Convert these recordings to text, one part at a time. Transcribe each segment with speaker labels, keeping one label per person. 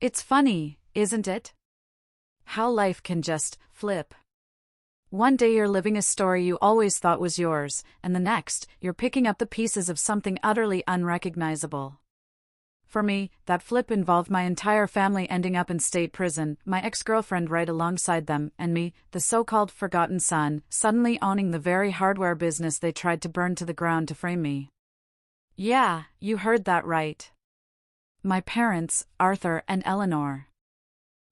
Speaker 1: It's funny, isn't it? How life can just flip. One day you're living a story you always thought was yours, and the next, you're picking up the pieces of something utterly unrecognizable. For me, that flip involved my entire family ending up in state prison, my ex-girlfriend right alongside them, and me, the so-called forgotten son, suddenly owning the very hardware business they tried to burn to the ground to frame me. Yeah, you heard that right. My parents, Arthur and Eleanor.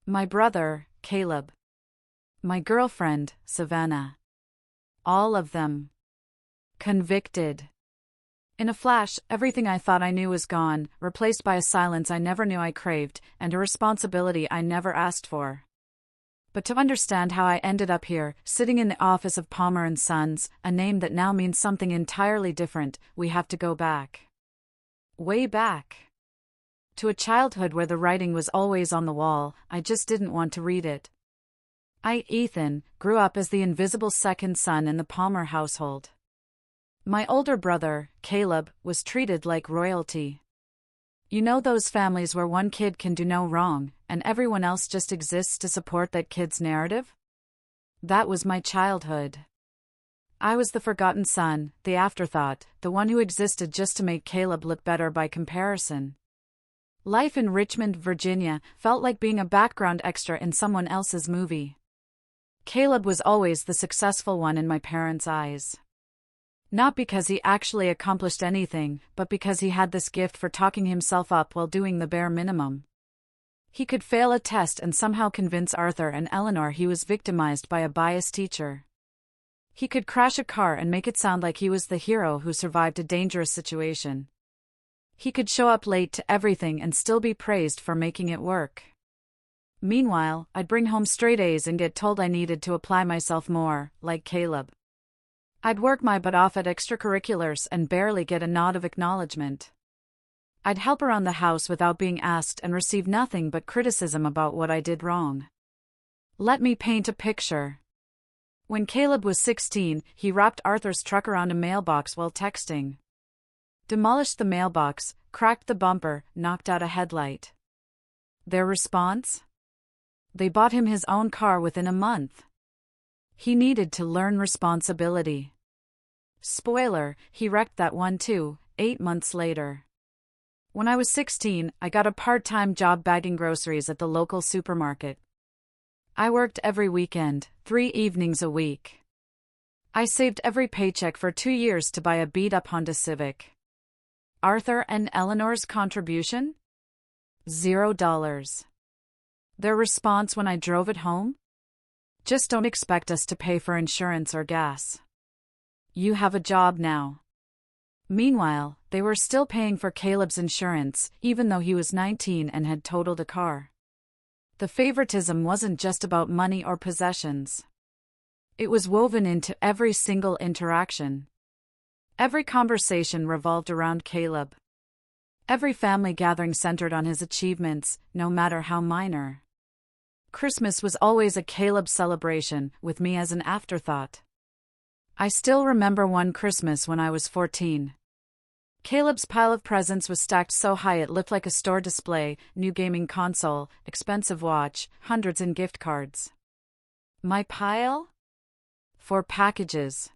Speaker 1: My brother, Caleb. My girlfriend, Savannah. All of them. Convicted. In a flash, everything I thought I knew was gone, replaced by a silence I never knew I craved, and a responsibility I never asked for. But to understand how I ended up here, sitting in the office of Palmer & Sons, a name that now means something entirely different, we have to go back. Way back. To a childhood where the writing was always on the wall, I just didn't want to read it. I, Ethan, grew up as the invisible second son in the Palmer household. My older brother, Caleb, was treated like royalty. You know those families where one kid can do no wrong, and everyone else just exists to support that kid's narrative? That was my childhood. I was the forgotten son, the afterthought, the one who existed just to make Caleb look better by comparison. Life in Richmond, Virginia, felt like being a background extra in someone else's movie. Caleb was always the successful one in my parents' eyes. Not because he actually accomplished anything, but because he had this gift for talking himself up while doing the bare minimum. He could fail a test and somehow convince Arthur and Eleanor he was victimized by a biased teacher. He could crash a car and make it sound like he was the hero who survived a dangerous situation. He could show up late to everything and still be praised for making it work. Meanwhile, I'd bring home straight A's and get told I needed to apply myself more, like Caleb. I'd work my butt off at extracurriculars and barely get a nod of acknowledgement. I'd help around the house without being asked and receive nothing but criticism about what I did wrong. Let me paint a picture. When Caleb was 16, he wrapped Arthur's truck around a mailbox while texting. Demolished the mailbox, cracked the bumper, knocked out a headlight. Their response? They bought him his own car within a month. He needed to learn responsibility. Spoiler, he wrecked that one too, 8 months later. When I was 16, I got a part-time job bagging groceries at the local supermarket. I worked every weekend, 3 evenings a week. I saved every paycheck for 2 years to buy a beat-up Honda Civic. Arthur and Eleanor's contribution? $0. Their response when I drove it home? Just don't expect us to pay for insurance or gas. You have a job now. Meanwhile, they were still paying for Caleb's insurance, even though he was 19 and had totaled a car. The favoritism wasn't just about money or possessions. It was woven into every single interaction. Every conversation revolved around Caleb. Every family gathering centered on his achievements, no matter how minor. Christmas was always a Caleb celebration, with me as an afterthought. I still remember one Christmas when I was 14. Caleb's pile of presents was stacked so high it looked like a store display, new gaming console, expensive watch, hundreds in gift cards. My pile? 4 packages.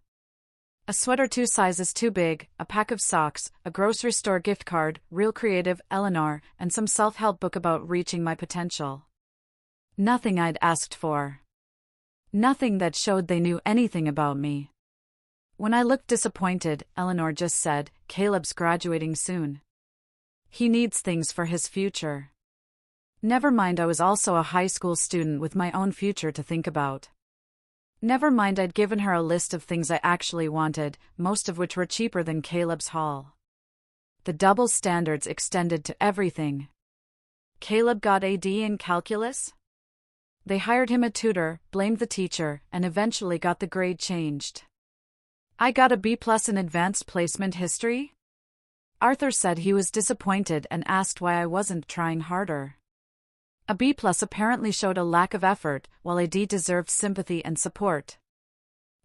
Speaker 1: A sweater 2 sizes too big, a pack of socks, a grocery store gift card, Real Creative, Eleanor, and some self-help book about reaching my potential. Nothing I'd asked for. Nothing that showed they knew anything about me. When I looked disappointed, Eleanor just said, "Caleb's graduating soon. He needs things for his future." Never mind, I was also a high school student with my own future to think about. Never mind, I'd given her a list of things I actually wanted, most of which were cheaper than Caleb's haul. The double standards extended to everything. Caleb got a D in calculus? They hired him a tutor, blamed the teacher, and eventually got the grade changed. I got a B+ in advanced placement history? Arthur said he was disappointed and asked why I wasn't trying harder. A B+ apparently showed a lack of effort, while a D deserved sympathy and support.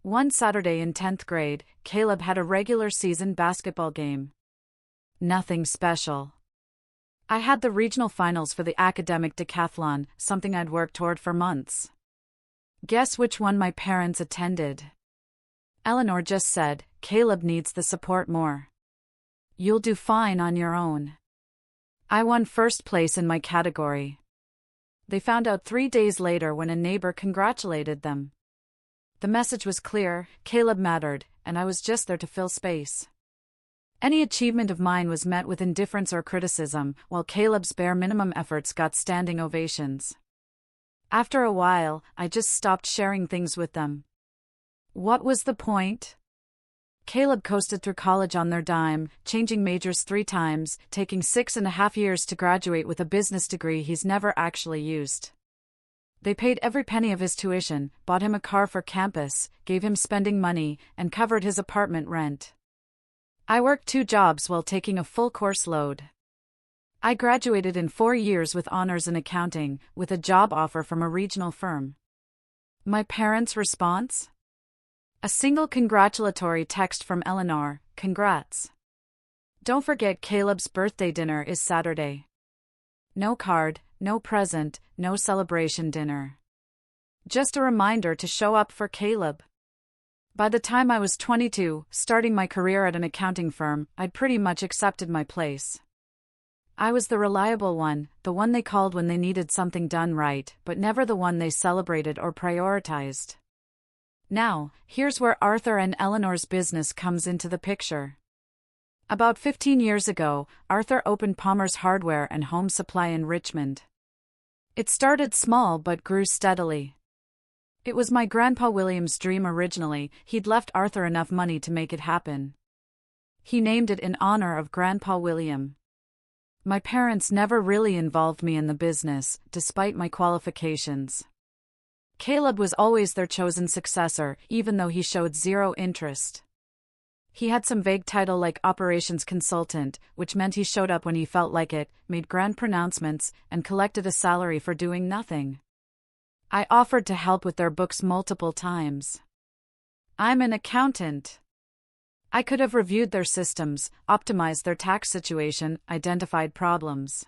Speaker 1: One Saturday in 10th grade, Caleb had a regular season basketball game. Nothing special. I had the regional finals for the academic decathlon, something I'd worked toward for months. Guess which one my parents attended? Eleanor just said, "Caleb needs the support more. You'll do fine on your own." I won first place in my category. They found out 3 days later when a neighbor congratulated them. The message was clear: Caleb mattered, and I was just there to fill space. Any achievement of mine was met with indifference or criticism, while Caleb's bare minimum efforts got standing ovations. After a while, I just stopped sharing things with them. What was the point? Caleb coasted through college on their dime, changing majors 3 times, taking 6.5 years to graduate with a business degree he's never actually used. They paid every penny of his tuition, bought him a car for campus, gave him spending money, and covered his apartment rent. I worked 2 jobs while taking a full course load. I graduated in 4 years with honors in accounting, with a job offer from a regional firm. My parents' response? A single congratulatory text from Eleanor: "Congrats. Don't forget Caleb's birthday dinner is Saturday." No card, no present, no celebration dinner. Just a reminder to show up for Caleb. By the time I was 22, starting my career at an accounting firm, I'd pretty much accepted my place. I was the reliable one, the one they called when they needed something done right, but never the one they celebrated or prioritized. Now, here's where Arthur and Eleanor's business comes into the picture. About 15 years ago, Arthur opened Palmer's Hardware and Home Supply in Richmond. It started small but grew steadily. It was my grandpa William's dream originally. He'd left Arthur enough money to make it happen. He named it in honor of Grandpa William. My parents never really involved me in the business, despite my qualifications. Caleb was always their chosen successor, even though he showed zero interest. He had some vague title like operations consultant, which meant he showed up when he felt like it, made grand pronouncements, and collected a salary for doing nothing. I offered to help with their books multiple times. I'm an accountant. I could have reviewed their systems, optimized their tax situation, identified problems.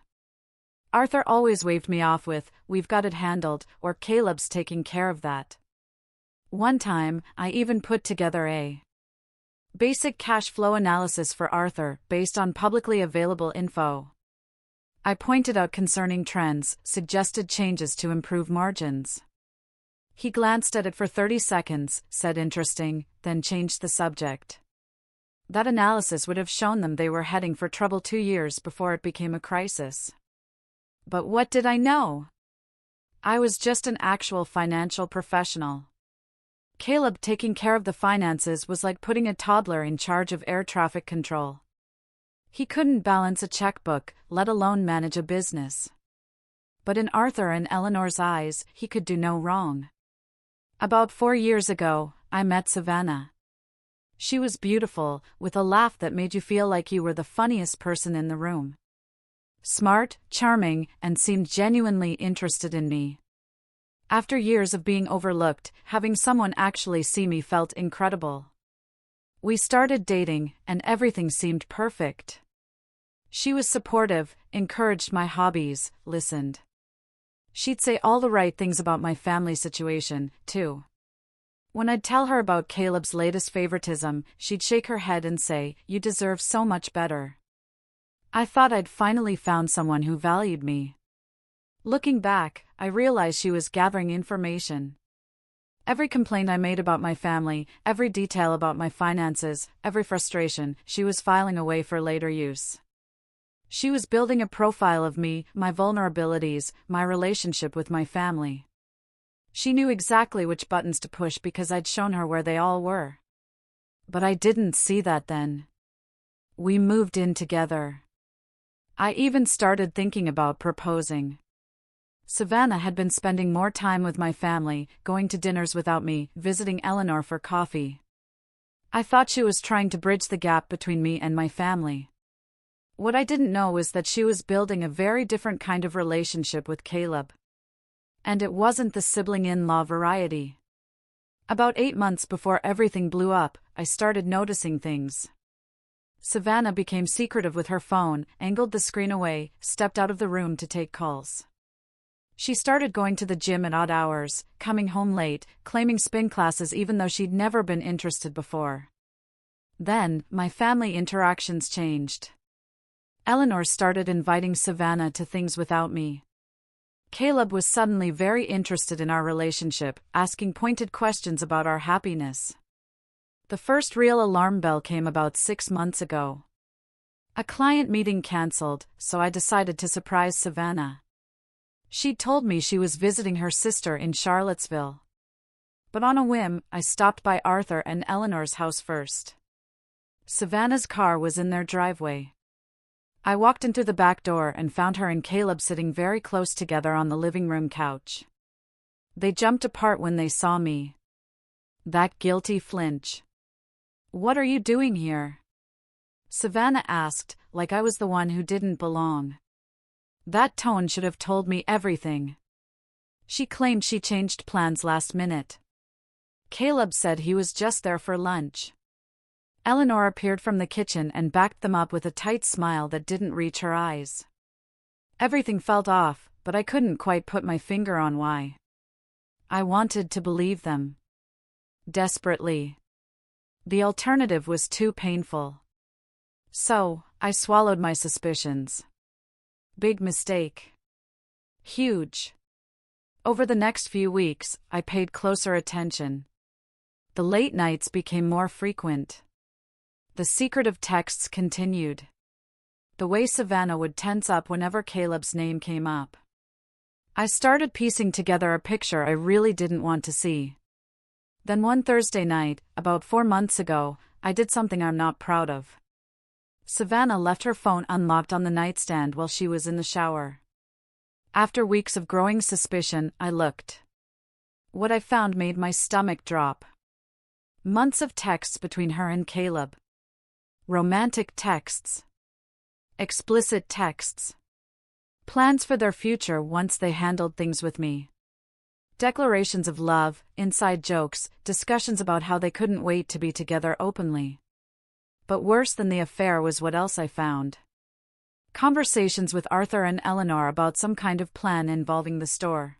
Speaker 1: Arthur always waved me off with, "We've got it handled," or "Caleb's taking care of that." One time, I even put together a basic cash flow analysis for Arthur, based on publicly available info. I pointed out concerning trends, suggested changes to improve margins. He glanced at it for 30 seconds, said interesting, then changed the subject. That analysis would have shown them they were heading for trouble 2 years before it became a crisis. But what did I know? I was just an actual financial professional. Caleb taking care of the finances was like putting a toddler in charge of air traffic control. He couldn't balance a checkbook, let alone manage a business. But in Arthur and Eleanor's eyes, he could do no wrong. About 4 years ago, I met Savannah. She was beautiful, with a laugh that made you feel like you were the funniest person in the room. Smart, charming, and seemed genuinely interested in me. After years of being overlooked, having someone actually see me felt incredible. We started dating, and everything seemed perfect. She was supportive, encouraged my hobbies, listened. She'd say all the right things about my family situation, too. When I'd tell her about Caleb's latest favoritism, she'd shake her head and say, "You deserve so much better." I thought I'd finally found someone who valued me. Looking back, I realized she was gathering information. Every complaint I made about my family, every detail about my finances, every frustration, she was filing away for later use. She was building a profile of me, my vulnerabilities, my relationship with my family. She knew exactly which buttons to push because I'd shown her where they all were. But I didn't see that then. We moved in together. I even started thinking about proposing. Savannah had been spending more time with my family, going to dinners without me, visiting Eleanor for coffee. I thought she was trying to bridge the gap between me and my family. What I didn't know was that she was building a very different kind of relationship with Caleb. And it wasn't the sibling-in-law variety. About 8 months before everything blew up, I started noticing things. Savannah became secretive with her phone, angled the screen away, stepped out of the room to take calls. She started going to the gym at odd hours, coming home late, claiming spin classes even though she'd never been interested before. Then, my family interactions changed. Eleanor started inviting Savannah to things without me. Caleb was suddenly very interested in our relationship, asking pointed questions about our happiness. The first real alarm bell came about 6 months ago. A client meeting canceled, so I decided to surprise Savannah. She'd told me she was visiting her sister in Charlottesville. But on a whim, I stopped by Arthur and Eleanor's house first. Savannah's car was in their driveway. I walked in through the back door and found her and Caleb sitting very close together on the living room couch. They jumped apart when they saw me. That guilty flinch. "What are you doing here?" Savannah asked, like I was the one who didn't belong. That tone should have told me everything. She claimed she changed plans last minute. Caleb said he was just there for lunch. Eleanor appeared from the kitchen and backed them up with a tight smile that didn't reach her eyes. Everything felt off, but I couldn't quite put my finger on why. I wanted to believe them. Desperately. The alternative was too painful. So, I swallowed my suspicions. Big mistake. Huge. Over the next few weeks, I paid closer attention. The late nights became more frequent. The secretive texts continued. The way Savannah would tense up whenever Caleb's name came up. I started piecing together a picture I really didn't want to see. Then one Thursday night, about 4 months ago, I did something I'm not proud of. Savannah left her phone unlocked on the nightstand while she was in the shower. After weeks of growing suspicion, I looked. What I found made my stomach drop. Months of texts between her and Caleb. Romantic texts. Explicit texts. Plans for their future once they handled things with me. Declarations of love, inside jokes, discussions about how they couldn't wait to be together openly. But worse than the affair was what else I found. Conversations with Arthur and Eleanor about some kind of plan involving the store.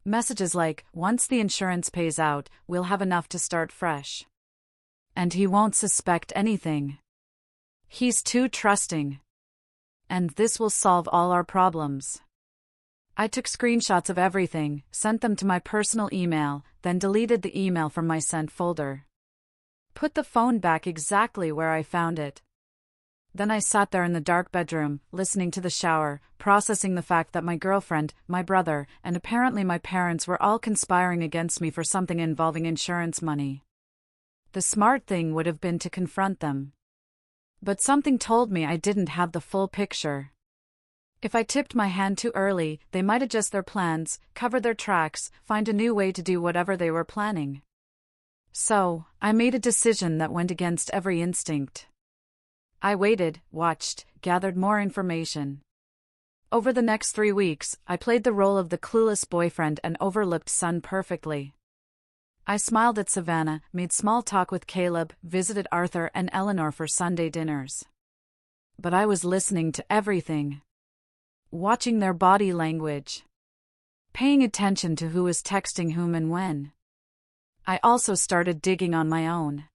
Speaker 1: Messages like, once the insurance pays out, we'll have enough to start fresh. And he won't suspect anything. He's too trusting. And this will solve all our problems. I took screenshots of everything, sent them to my personal email, then deleted the email from my sent folder. Put the phone back exactly where I found it. Then I sat there in the dark bedroom, listening to the shower, processing the fact that my girlfriend, my brother, and apparently my parents were all conspiring against me for something involving insurance money. The smart thing would have been to confront them. But something told me I didn't have the full picture. If I tipped my hand too early, they might adjust their plans, cover their tracks, find a new way to do whatever they were planning. So, I made a decision that went against every instinct. I waited, watched, gathered more information. Over the next 3 weeks, I played the role of the clueless boyfriend and overlooked son perfectly. I smiled at Savannah, made small talk with Caleb, visited Arthur and Eleanor for Sunday dinners. But I was listening to everything. Watching their body language. Paying attention to who was texting whom and when. I also started digging on my own.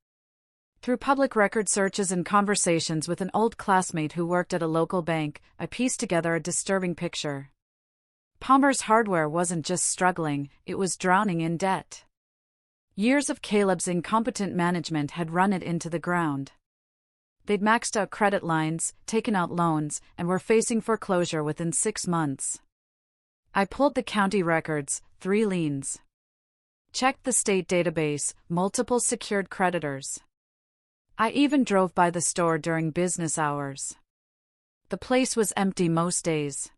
Speaker 1: Through public record searches and conversations with an old classmate who worked at a local bank, I pieced together a disturbing picture. Palmer's Hardware wasn't just struggling, it was drowning in debt. Years of Caleb's incompetent management had run it into the ground. They'd maxed out credit lines, taken out loans, and were facing foreclosure within 6 months. I pulled the county records, 3 liens. Checked the state database, multiple secured creditors. I even drove by the store during business hours. The place was empty most days.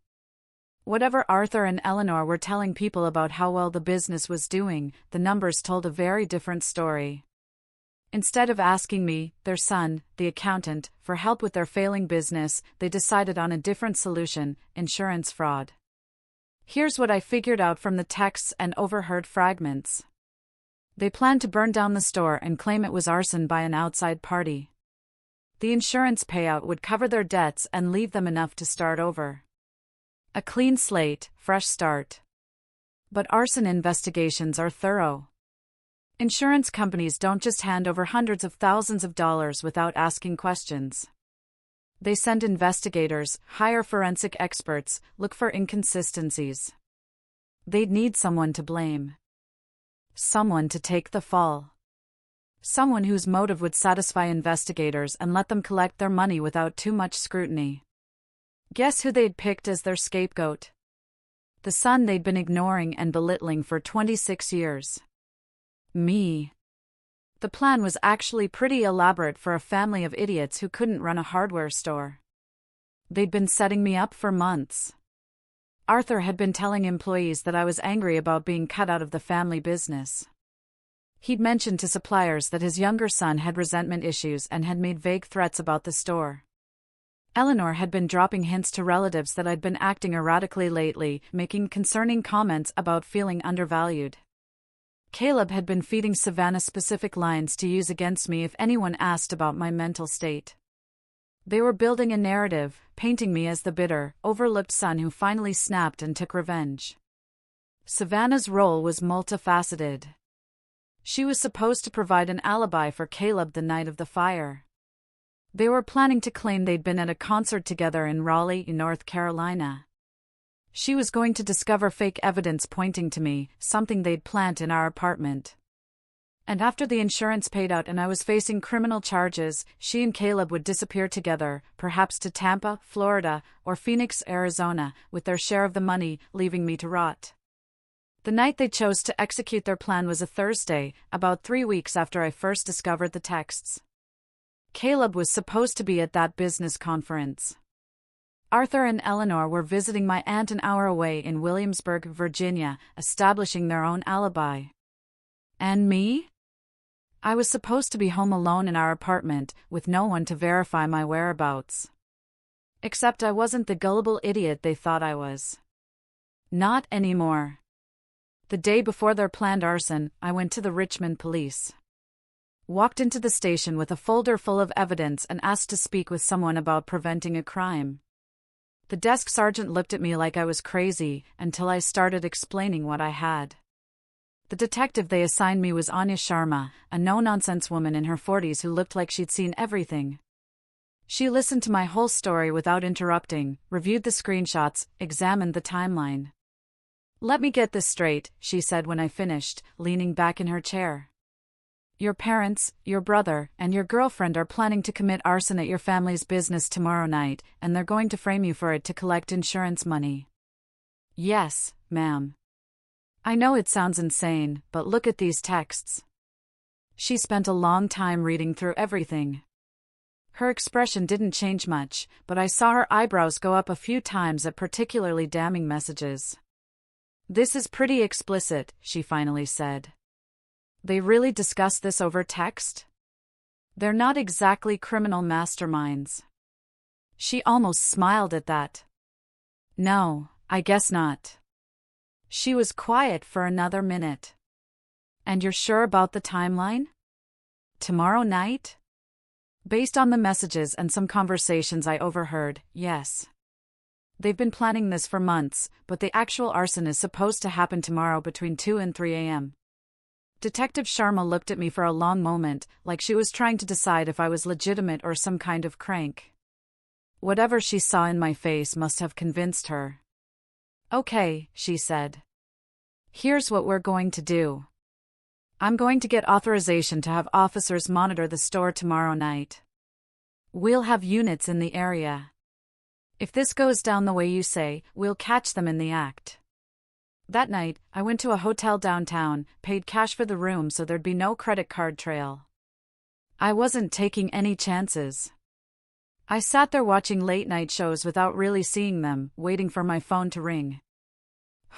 Speaker 1: Whatever Arthur and Eleanor were telling people about how well the business was doing, the numbers told a very different story. Instead of asking me, their son, the accountant, for help with their failing business, they decided on a different solution: insurance fraud. Here's what I figured out from the texts and overheard fragments. They planned to burn down the store and claim it was arson by an outside party. The insurance payout would cover their debts and leave them enough to start over. A clean slate, fresh start. But arson investigations are thorough. Insurance companies don't just hand over hundreds of thousands of dollars without asking questions. They send investigators, hire forensic experts, look for inconsistencies. They'd need someone to blame. Someone to take the fall. Someone whose motive would satisfy investigators and let them collect their money without too much scrutiny. Guess who they'd picked as their scapegoat? The son they'd been ignoring and belittling for 26 years. Me. The plan was actually pretty elaborate for a family of idiots who couldn't run a hardware store. They'd been setting me up for months. Arthur had been telling employees that I was angry about being cut out of the family business. He'd mentioned to suppliers that his younger son had resentment issues and had made vague threats about the store. Eleanor had been dropping hints to relatives that I'd been acting erratically lately, making concerning comments about feeling undervalued. Caleb had been feeding Savannah specific lines to use against me if anyone asked about my mental state. They were building a narrative, painting me as the bitter, overlooked son who finally snapped and took revenge. Savannah's role was multifaceted. She was supposed to provide an alibi for Caleb the night of the fire. They were planning to claim they'd been at a concert together in Raleigh, North Carolina. She was going to discover fake evidence pointing to me, something they'd plant in our apartment. And after the insurance paid out and I was facing criminal charges, she and Caleb would disappear together, perhaps to Tampa, Florida, or Phoenix, Arizona, with their share of the money, leaving me to rot. The night they chose to execute their plan was a Thursday, about 3 weeks after I first discovered the texts. Caleb was supposed to be at that business conference. Arthur and Eleanor were visiting my aunt an hour away in Williamsburg, Virginia, establishing their own alibi. And me? I was supposed to be home alone in our apartment, with no one to verify my whereabouts. Except I wasn't the gullible idiot they thought I was. Not anymore. The day before their planned arson, I went to the Richmond police. Walked into the station with a folder full of evidence and asked to speak with someone about preventing a crime. The desk sergeant looked at me like I was crazy, until I started explaining what I had. The detective they assigned me was Anya Sharma, a no-nonsense woman in her 40s who looked like she'd seen everything. She listened to my whole story without interrupting, reviewed the screenshots, examined the timeline. "Let me get this straight," she said when I finished, leaning back in her chair. "Your parents, your brother, and your girlfriend are planning to commit arson at your family's business tomorrow night, and they're going to frame you for it to collect insurance money." "Yes, ma'am. I know it sounds insane, but look at these texts." She spent a long time reading through everything. Her expression didn't change much, but I saw her eyebrows go up a few times at particularly damning messages. "This is pretty explicit," she finally said. "They really discuss this over text? They're not exactly criminal masterminds." She almost smiled at that. "No, I guess not." She was quiet for another minute. "And you're sure about the timeline? Tomorrow night?" "Based on the messages and some conversations I overheard, yes. They've been planning this for months, but the actual arson is supposed to happen tomorrow between 2 and 3 a.m. Detective Sharma looked at me for a long moment, like she was trying to decide if I was legitimate or some kind of crank. Whatever she saw in my face must have convinced her. "Okay," she said. "Here's what we're going to do. I'm going to get authorization to have officers monitor the store tomorrow night. We'll have units in the area. If this goes down the way you say, we'll catch them in the act." That night, I went to a hotel downtown, paid cash for the room so there'd be no credit card trail. I wasn't taking any chances. I sat there watching late-night shows without really seeing them, waiting for my phone to ring.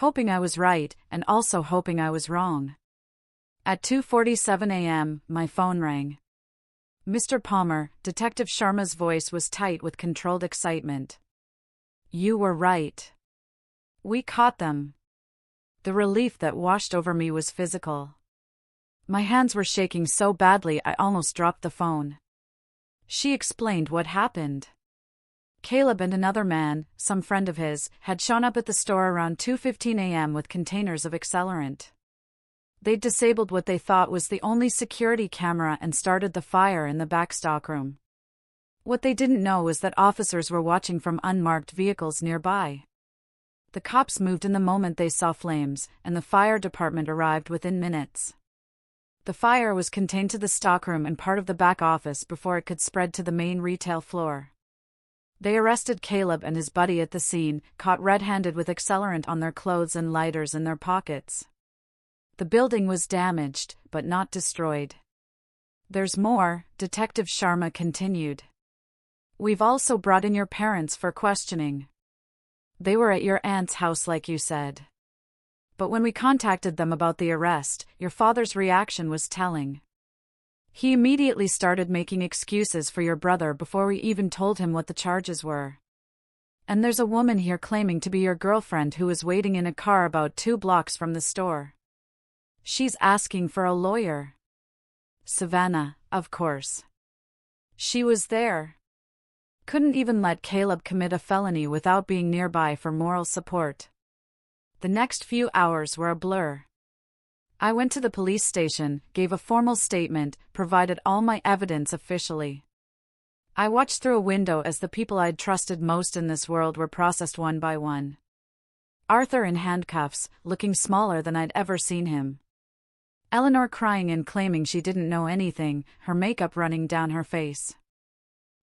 Speaker 1: Hoping I was right, and also hoping I was wrong. At 2:47 a.m., my phone rang. "Mr. Palmer," Detective Sharma's voice was tight with controlled excitement. "You were right. We caught them." The relief that washed over me was physical. My hands were shaking so badly I almost dropped the phone. She explained what happened. Caleb and another man, some friend of his, had shown up at the store around 2:15 a.m. with containers of accelerant. They'd disabled what they thought was the only security camera and started the fire in the back stockroom. What they didn't know was that officers were watching from unmarked vehicles nearby. The cops moved in the moment they saw flames, and the fire department arrived within minutes. The fire was contained to the stockroom and part of the back office before it could spread to the main retail floor. They arrested Caleb and his buddy at the scene, caught red-handed with accelerant on their clothes and lighters in their pockets. The building was damaged, but not destroyed. There's more, Detective Sharma continued. We've also brought in your parents for questioning. They were at your aunt's house like you said. But when we contacted them about the arrest, your father's reaction was telling. He immediately started making excuses for your brother before we even told him what the charges were. And there's a woman here claiming to be your girlfriend who was waiting in a car about 2 blocks from the store. She's asking for a lawyer. Savannah, of course. She was there. Couldn't even let Caleb commit a felony without being nearby for moral support. The next few hours were a blur. I went to the police station, gave a formal statement, provided all my evidence officially. I watched through a window as the people I'd trusted most in this world were processed one by one. Arthur in handcuffs, looking smaller than I'd ever seen him. Eleanor crying and claiming she didn't know anything, her makeup running down her face.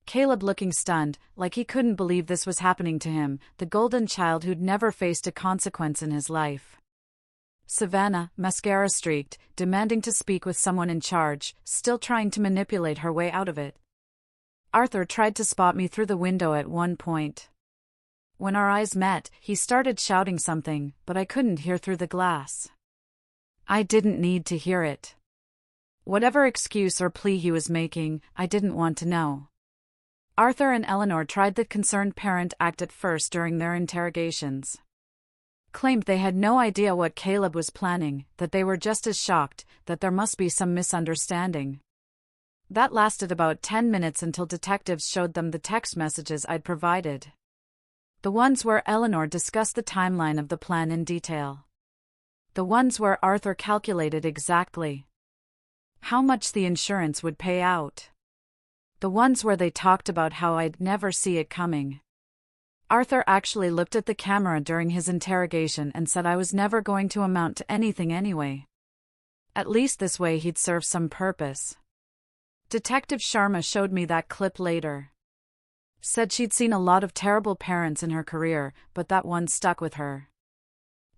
Speaker 1: Caleb looking stunned, like he couldn't believe this was happening to him, the golden child who'd never faced a consequence in his life. Savannah, mascara streaked, demanding to speak with someone in charge, still trying to manipulate her way out of it. Arthur tried to spot me through the window at one point. When our eyes met, he started shouting something, but I couldn't hear through the glass. I didn't need to hear it. Whatever excuse or plea he was making, I didn't want to know. Arthur and Eleanor tried the concerned parent act at first during their interrogations. Claimed they had no idea what Caleb was planning, that they were just as shocked, that there must be some misunderstanding. That lasted about 10 minutes until detectives showed them the text messages I'd provided. The ones where Eleanor discussed the timeline of the plan in detail. The ones where Arthur calculated exactly how much the insurance would pay out. The ones where they talked about how I'd never see it coming. Arthur actually looked at the camera during his interrogation and said I was never going to amount to anything anyway. At least this way he'd serve some purpose. Detective Sharma showed me that clip later. Said she'd seen a lot of terrible parents in her career, but that one stuck with her.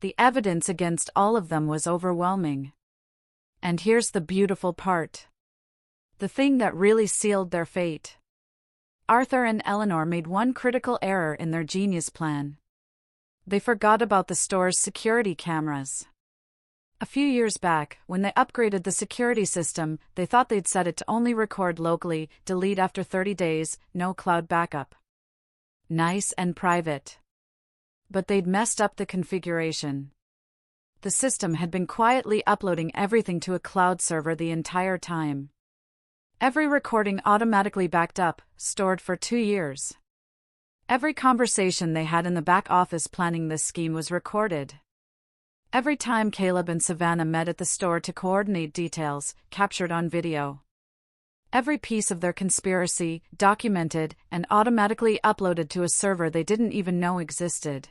Speaker 1: The evidence against all of them was overwhelming. And here's the beautiful part. The thing that really sealed their fate. Arthur and Eleanor made one critical error in their genius plan. They forgot about the store's security cameras. A few years back, when they upgraded the security system, they thought they'd set it to only record locally, delete after 30 days, no cloud backup. Nice and private. But they'd messed up the configuration. The system had been quietly uploading everything to a cloud server the entire time. Every recording automatically backed up, stored for 2 years. Every conversation they had in the back office planning this scheme was recorded. Every time Caleb and Savannah met at the store to coordinate details, captured on video. Every piece of their conspiracy, documented, and automatically uploaded to a server they didn't even know existed.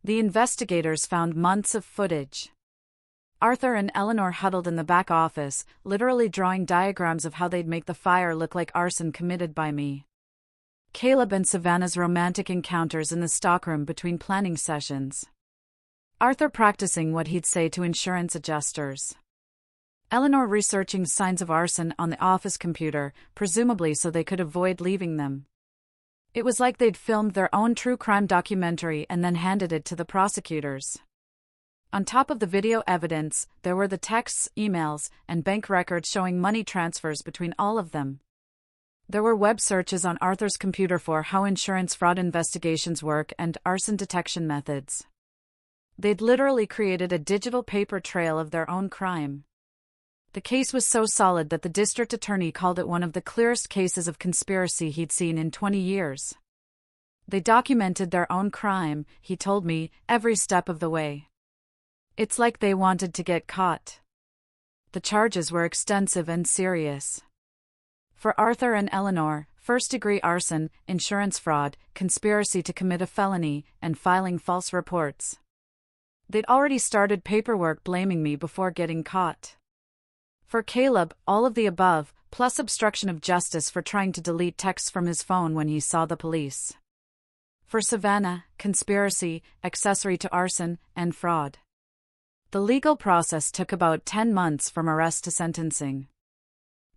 Speaker 1: The investigators found months of footage. Arthur and Eleanor huddled in the back office, literally drawing diagrams of how they'd make the fire look like arson committed by me. Caleb and Savannah's romantic encounters in the stockroom between planning sessions. Arthur practicing what he'd say to insurance adjusters. Eleanor researching signs of arson on the office computer, presumably so they could avoid leaving them. It was like they'd filmed their own true crime documentary and then handed it to the prosecutors. On top of the video evidence, there were the texts, emails, and bank records showing money transfers between all of them. There were web searches on Arthur's computer for how insurance fraud investigations work and arson detection methods. They'd literally created a digital paper trail of their own crime. The case was so solid that the district attorney called it one of the clearest cases of conspiracy he'd seen in 20 years. They documented their own crime, he told me, every step of the way. It's like they wanted to get caught. The charges were extensive and serious. For Arthur and Eleanor, first-degree arson, insurance fraud, conspiracy to commit a felony, and filing false reports. They'd already started paperwork blaming me before getting caught. For Caleb, all of the above, plus obstruction of justice for trying to delete texts from his phone when he saw the police. For Savannah, conspiracy, accessory to arson, and fraud. The legal process took about 10 months from arrest to sentencing.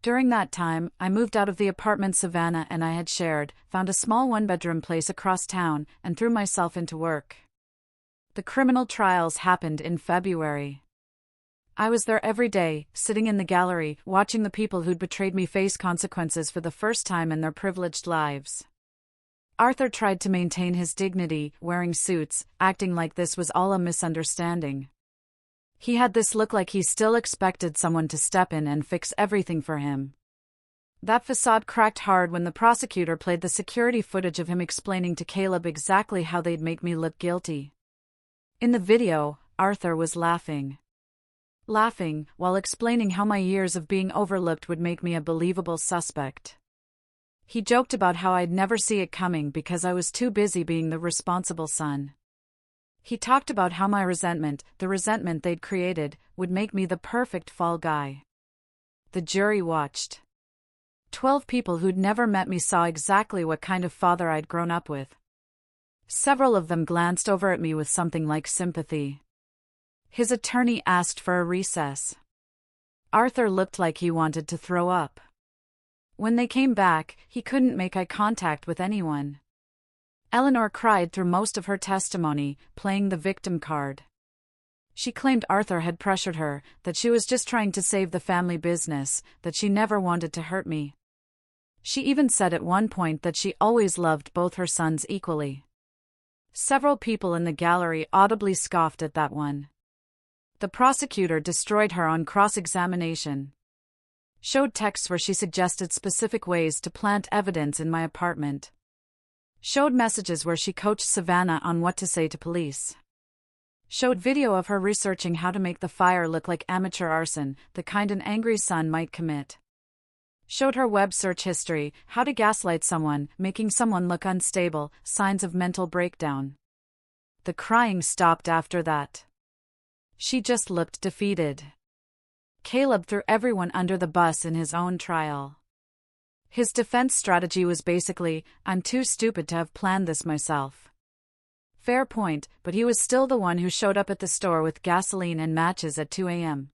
Speaker 1: During that time, I moved out of the apartment Savannah and I had shared, found a small one-bedroom place across town, and threw myself into work. The criminal trials happened in February. I was there every day, sitting in the gallery, watching the people who'd betrayed me face consequences for the first time in their privileged lives. Arthur tried to maintain his dignity, wearing suits, acting like this was all a misunderstanding. He had this look like he still expected someone to step in and fix everything for him. That facade cracked hard when the prosecutor played the security footage of him explaining to Caleb exactly how they'd make me look guilty. In the video, Arthur was laughing while explaining how my years of being overlooked would make me a believable suspect. He joked about how I'd never see it coming because I was too busy being the responsible son. He talked about how my resentment, the resentment they'd created, would make me the perfect fall guy. The jury watched. 12 people who'd never met me saw exactly what kind of father I'd grown up with. Several of them glanced over at me with something like sympathy. His attorney asked for a recess. Arthur looked like he wanted to throw up. When they came back, he couldn't make eye contact with anyone. Eleanor cried through most of her testimony, playing the victim card. She claimed Arthur had pressured her, that she was just trying to save the family business, that she never wanted to hurt me. She even said at one point that she always loved both her sons equally. Several people in the gallery audibly scoffed at that one. The prosecutor destroyed her on cross-examination. Showed texts where she suggested specific ways to plant evidence in my apartment. Showed messages where she coached Savannah on what to say to police. Showed video of her researching how to make the fire look like amateur arson, the kind an angry son might commit. Showed her web search history, how to gaslight someone, making someone look unstable, signs of mental breakdown. The crying stopped after that. She just looked defeated. Caleb threw everyone under the bus in his own trial. His defense strategy was basically, I'm too stupid to have planned this myself. Fair point, but he was still the one who showed up at the store with gasoline and matches at 2 a.m.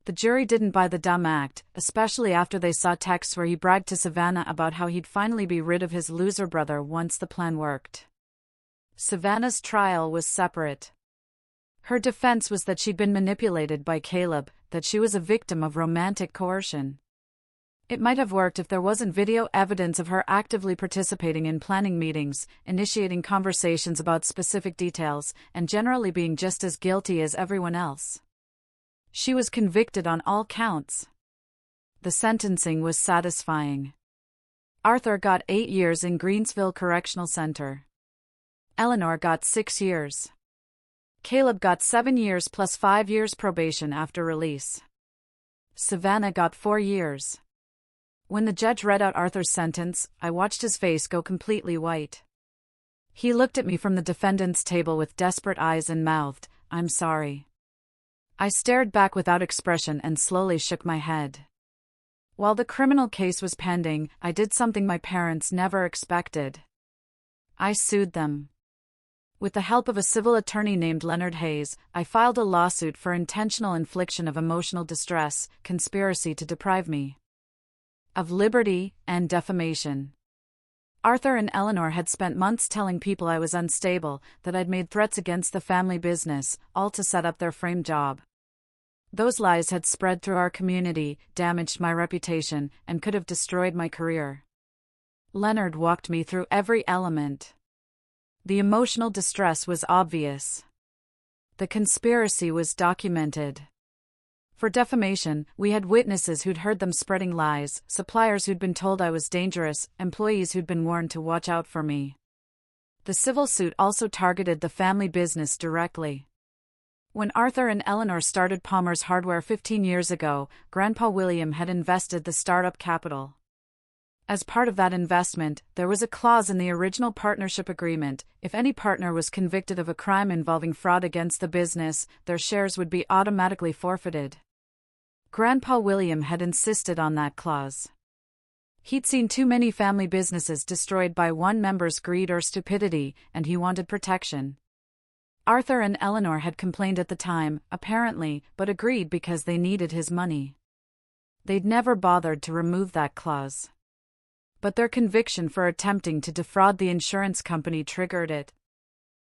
Speaker 1: The jury didn't buy the dumb act, especially after they saw texts where he bragged to Savannah about how he'd finally be rid of his loser brother once the plan worked. Savannah's trial was separate. Her defense was that she'd been manipulated by Caleb, that she was a victim of romantic coercion. It might have worked if there wasn't video evidence of her actively participating in planning meetings, initiating conversations about specific details, and generally being just as guilty as everyone else. She was convicted on all counts. The sentencing was satisfying. Arthur got 8 years in Greensville Correctional Center. Eleanor got 6 years. Caleb got 7 years plus 5 years probation after release. Savannah got 4 years. When the judge read out Arthur's sentence, I watched his face go completely white. He looked at me from the defendant's table with desperate eyes and mouthed, "I'm sorry." I stared back without expression and slowly shook my head. While the criminal case was pending, I did something my parents never expected. I sued them. With the help of a civil attorney named Leonard Hayes, I filed a lawsuit for intentional infliction of emotional distress, conspiracy to deprive me of liberty, and defamation. Arthur and Eleanor had spent months telling people I was unstable, that I'd made threats against the family business, all to set up their frame job. Those lies had spread through our community, damaged my reputation, and could have destroyed my career. Leonard walked me through every element. The emotional distress was obvious. The conspiracy was documented. For defamation, we had witnesses who'd heard them spreading lies, suppliers who'd been told I was dangerous, employees who'd been warned to watch out for me. The civil suit also targeted the family business directly. When Arthur and Eleanor started Palmer's Hardware 15 years ago, Grandpa William had invested the startup capital. As part of that investment, there was a clause in the original partnership agreement: if any partner was convicted of a crime involving fraud against the business, their shares would be automatically forfeited. Grandpa William had insisted on that clause. He'd seen too many family businesses destroyed by one member's greed or stupidity, and he wanted protection. Arthur and Eleanor had complained at the time, apparently, but agreed because they needed his money. They'd never bothered to remove that clause. But their conviction for attempting to defraud the insurance company triggered it.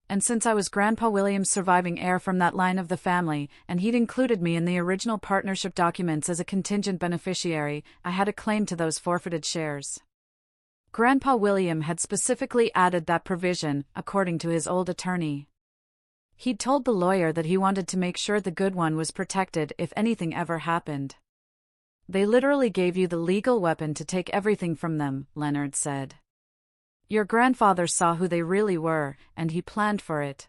Speaker 1: And since I was Grandpa William's surviving heir from that line of the family, and he'd included me in the original partnership documents as a contingent beneficiary, I had a claim to those forfeited shares. Grandpa William had specifically added that provision, according to his old attorney. He'd told the lawyer that he wanted to make sure the good one was protected if anything ever happened. "They literally gave you the legal weapon to take everything from them," Leonard said. "Your grandfather saw who they really were, and he planned for it.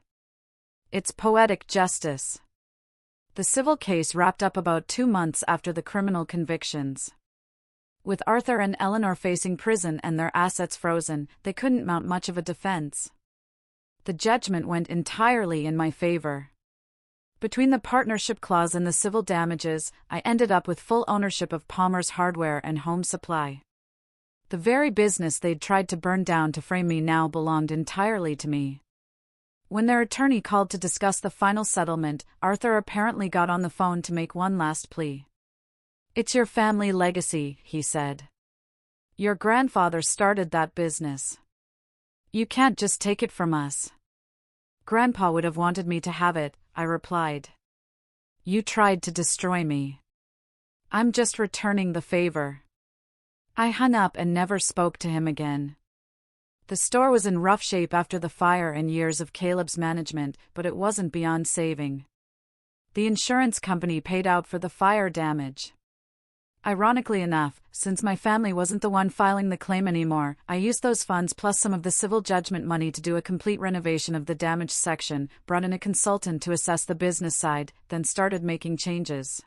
Speaker 1: It's poetic justice." The civil case wrapped up about 2 months after the criminal convictions. With Arthur and Eleanor facing prison and their assets frozen, they couldn't mount much of a defense. The judgment went entirely in my favor. Between the partnership clause and the civil damages, I ended up with full ownership of Palmer's Hardware and Home Supply. The very business they'd tried to burn down to frame me now belonged entirely to me. When their attorney called to discuss the final settlement, Arthur apparently got on the phone to make one last plea. "It's your family legacy," he said. "Your grandfather started that business. You can't just take it from us." "Grandpa would have wanted me to have it," I replied. "You tried to destroy me. I'm just returning the favor." I hung up and never spoke to him again. The store was in rough shape after the fire and years of Caleb's management, but it wasn't beyond saving. The insurance company paid out for the fire damage. Ironically enough, since my family wasn't the one filing the claim anymore, I used those funds plus some of the civil judgment money to do a complete renovation of the damaged section, brought in a consultant to assess the business side, then started making changes.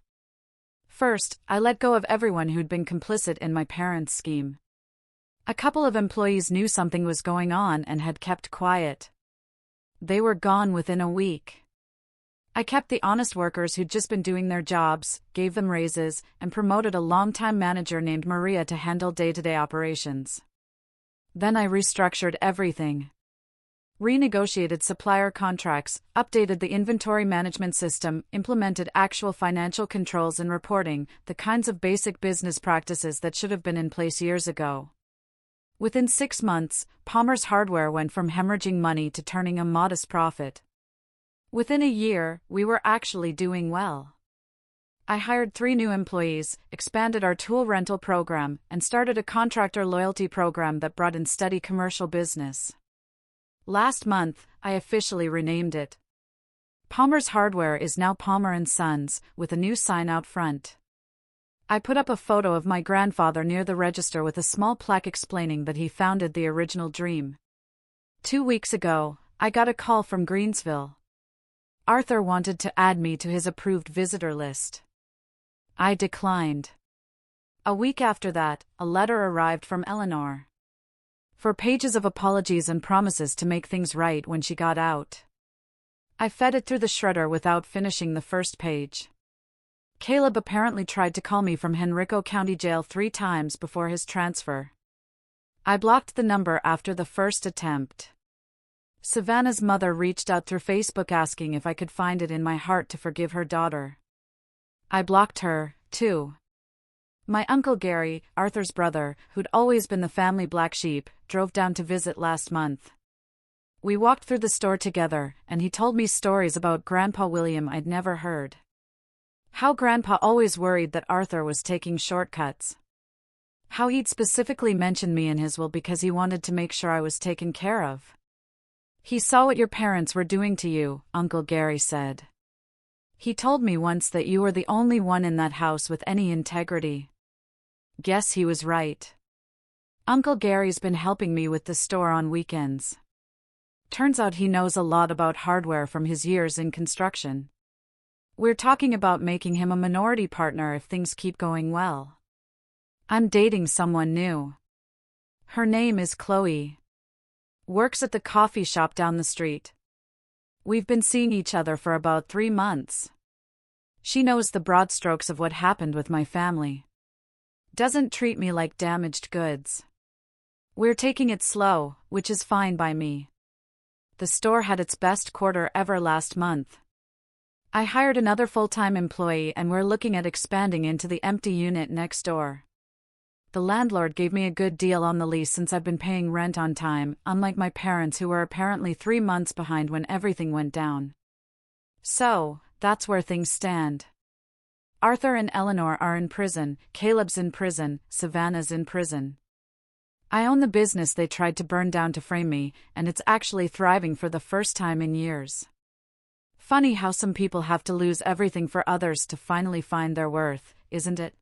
Speaker 1: First, I let go of everyone who'd been complicit in my parents' scheme. A couple of employees knew something was going on and had kept quiet. They were gone within a week. I kept the honest workers who'd just been doing their jobs, gave them raises, and promoted a longtime manager named Maria to handle day-to-day operations. Then I restructured everything. Renegotiated supplier contracts, updated the inventory management system, implemented actual financial controls and reporting, the kinds of basic business practices that should have been in place years ago. Within 6 months, Palmer's Hardware went from hemorrhaging money to turning a modest profit. Within a year, we were actually doing well. I hired 3 new employees, expanded our tool rental program, and started a contractor loyalty program that brought in steady commercial business. Last month, I officially renamed it. Palmer's Hardware is now Palmer & Sons, with a new sign out front. I put up a photo of my grandfather near the register with a small plaque explaining that he founded the original dream. 2 weeks ago, I got a call from Greensville. Arthur wanted to add me to his approved visitor list. I declined. A week after that, a letter arrived from Eleanor. 4 pages of apologies and promises to make things right when she got out. I fed it through the shredder without finishing the first page. Caleb apparently tried to call me from Henrico County Jail 3 times before his transfer. I blocked the number after the first attempt. Savannah's mother reached out through Facebook asking if I could find it in my heart to forgive her daughter. I blocked her, too. My Uncle Gary, Arthur's brother, who'd always been the family black sheep, drove down to visit last month. We walked through the store together, and he told me stories about Grandpa William I'd never heard. How Grandpa always worried that Arthur was taking shortcuts. How he'd specifically mentioned me in his will because he wanted to make sure I was taken care of. "He saw what your parents were doing to you," Uncle Gary said. He told me once that you were the only one in that house with any integrity. Guess he was right. Uncle Gary's been helping me with the store on weekends. Turns out he knows a lot about hardware from his years in construction. We're talking about making him a minority partner if things keep going well. I'm dating someone new. Her name is Chloe. Works at the coffee shop down the street. We've been seeing each other for about 3 months. She knows the broad strokes of what happened with my family. Doesn't treat me like damaged goods. We're taking it slow, which is fine by me. The store had its best quarter ever last month. I hired another full-time employee and we're looking at expanding into the empty unit next door. The landlord gave me a good deal on the lease since I've been paying rent on time, unlike my parents who were apparently 3 months behind when everything went down. So, that's where things stand. Arthur and Eleanor are in prison, Caleb's in prison, Savannah's in prison. I own the business they tried to burn down to frame me, and it's actually thriving for the first time in years. Funny how some people have to lose everything for others to finally find their worth, isn't it?